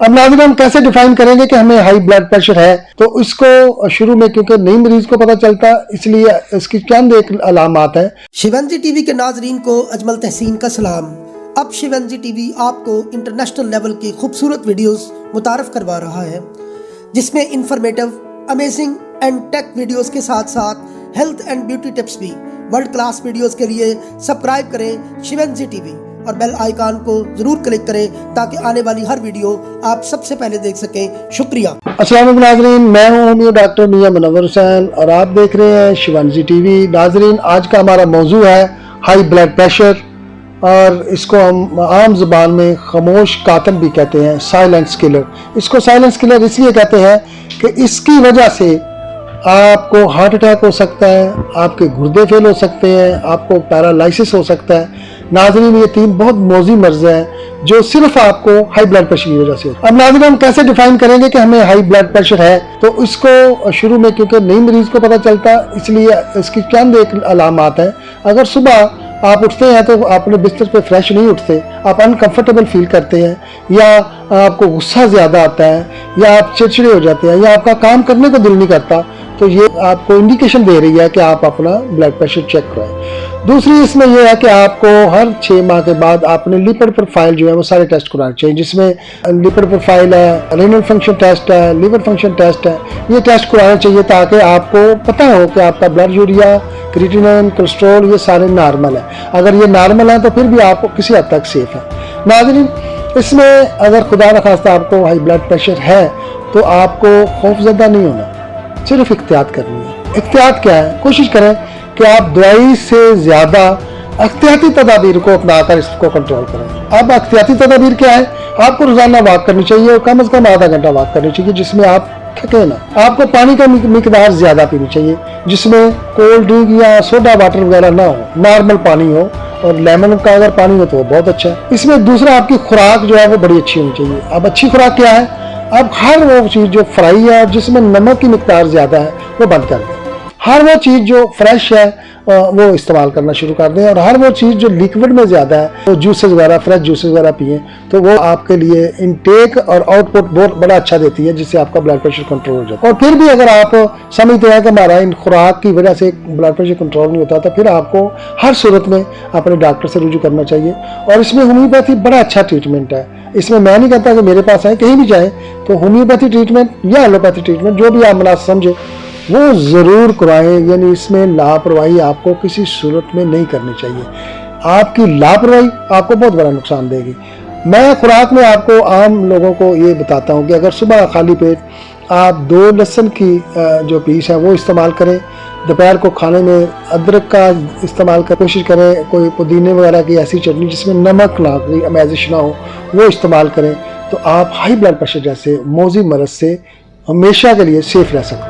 अब नाज़रीन हम कैसे डिफाइन करेंगे कि हमें हाई ब्लड प्रेशर है। तो इसको शुरू में क्योंकि नई मरीज को पता चलता, इसलिए इसकी चंद एक अलामात है। शिवंजी टीवी के नाजरीन को अजमल तहसीन का सलाम। अब शिवंजी टीवी आपको इंटरनेशनल लेवल की खूबसूरत वीडियोस मुतारफ करवा रहा है, जिसमें informative, amazing and take videos के साथ साथ हेल्थ एंड ब्यूटी टिप्स भी। वर्ल्ड क्लास वीडियोस के लिए सब्सक्राइब करें शिवंजी टीवी और बेल आइकन को जरूर क्लिक करें ताकि आने वाली हर वीडियो आप सबसे पहले देख सकें। शुक्रिया। अस्सलाम वालेकुम नाज़रीन, मैं हूँ डॉक्टर मियां मुनव्वर हुसैन और आप देख रहे हैं शिवंजी टीवी। नाज़रीन आज का हमारा मौजू है हाई ब्लड प्रेशर, और इसको हम आम ज़ुबान में खामोश कातिल भी कहते हैं, साइलेंस किलर। इसको साइलेंस किलर इसलिए कहते हैं कि इसकी वजह से आपको हार्ट अटैक हो सकता है, आपके गुर्दे फेल हो सकते हैं, आपको पैरालिसिस हो सकता है। नाज़रीन ये 3 बहुत मौजी मर्ज़ हैं जो सिर्फ आपको हाई ब्लड प्रेशर की वजह से। अब नाज़रीन हम कैसे डिफाइन करेंगे कि हमें हाई ब्लड प्रेशर है। तो इसको शुरू में क्योंकि नई मरीज को पता चलता, इसलिए इसकी चंद एक अलामात है। अगर सुबह आप उठते हैं तो अपने बिस्तर पे फ्रेश नहीं उठते, आप अनकंफर्टेबल फील करते हैं, या आपको गुस्सा ज़्यादा आता है, या आप चिड़चिड़े हो जाते हैं, या आपका काम करने को दिल नहीं करता, तो ये आपको इंडिकेशन दे रही है कि आप अपना ब्लड प्रेशर चेक कराएं। दूसरी इसमें यह है कि आपको हर 6 माह के बाद आपने लिपिड प्रोफाइल जो है वो सारे टेस्ट कराने चाहिए, जिसमें लिपिड प्रोफाइल है, रीनल फंक्शन टेस्ट है, लिवर फंक्शन टेस्ट है। ये टेस्ट कराने चाहिए ताकि आपको पता हो कि आपका ब्लड यूरिया, क्रिएटिनिन, कोलेस्ट्रॉल ये सारे नॉर्मल है। अगर ये नॉर्मल है तो फिर भी आपको किसी हद तक सेफ है। नाज़रीन इसमें अगर खुदा न खास्ता आपको हाई ब्लड प्रेशर है तो आपको खौफजदा नहीं होना, सिर्फ एहतियात करनी है। एहतियात क्या है? कोशिश करें कि आप दवाई से ज़्यादा एहतियाती तदाबीर को अपनाकर इसको कंट्रोल करें। अब एहतियाती तदाबीर क्या है? आपको रोज़ाना वॉक करनी चाहिए और कम से कम आधा घंटा वॉक करनी चाहिए, जिसमें आप थके ना। आपको पानी का मिकदार ज़्यादा पीनी चाहिए, जिसमें कोल्ड ड्रिंक या सोडा वाटर वगैरह ना हो, नॉर्मल पानी हो, और लेमन का अगर पानी हो तो बहुत अच्छा है। इसमें दूसरा आपकी खुराक जो है वो बड़ी अच्छी होनी चाहिए। अब अच्छी खुराक क्या है? अब हर वो चीज़ जो फ्राई है और जिसमें नमक की मिकदार ज़्यादा है वो बंद कर दें। हर वो चीज़ जो फ्रेश है वो इस्तेमाल करना शुरू कर दें, और हर वो चीज़ जो लिक्विड में ज़्यादा है वो जूसेस वगैरह, फ्रेश जूसेस वगैरह पिएँ, तो वो आपके लिए इनटेक और आउटपुट बहुत बड़ा अच्छा देती है, जिससे आपका ब्लड प्रेशर कंट्रोल हो जाता है। और फिर भी अगर आप समझते हैं कि हमारा इन खुराक की वजह से ब्लड प्रेशर कंट्रोल नहीं होता, तो फिर आपको हर सूरत में अपने डॉक्टर से रुजू करना चाहिए। और इसमें होम्योपैथी बड़ा अच्छा ट्रीटमेंट है। इसमें मैं नहीं कहता कि मेरे पास आए, कहीं भी जाए तो होम्योपैथी ट्रीटमेंट या एलोपैथी ट्रीटमेंट जो भी आप मुनासिब समझे वो ज़रूर करवाएं। यानी इसमें लापरवाही आपको किसी सूरत में नहीं करनी चाहिए। आपकी लापरवाही आपको बहुत बड़ा नुकसान देगी। मैं खुराक में आपको आम लोगों को ये बताता हूँ कि अगर सुबह खाली पेट आप 2 लहसुन की जो पीस है वो इस्तेमाल करें। दोपहर को खाने में अदरक का इस्तेमाल कर कोशिश करें, कोई पुदीने वगैरह की ऐसी चटनी जिसमें नमक ना, कोई अमेजिश ना हो, वो इस्तेमाल करें, तो आप हाई ब्लड प्रेशर जैसे मौजी मरज़ से हमेशा के लिए सेफ रह सकते हैं।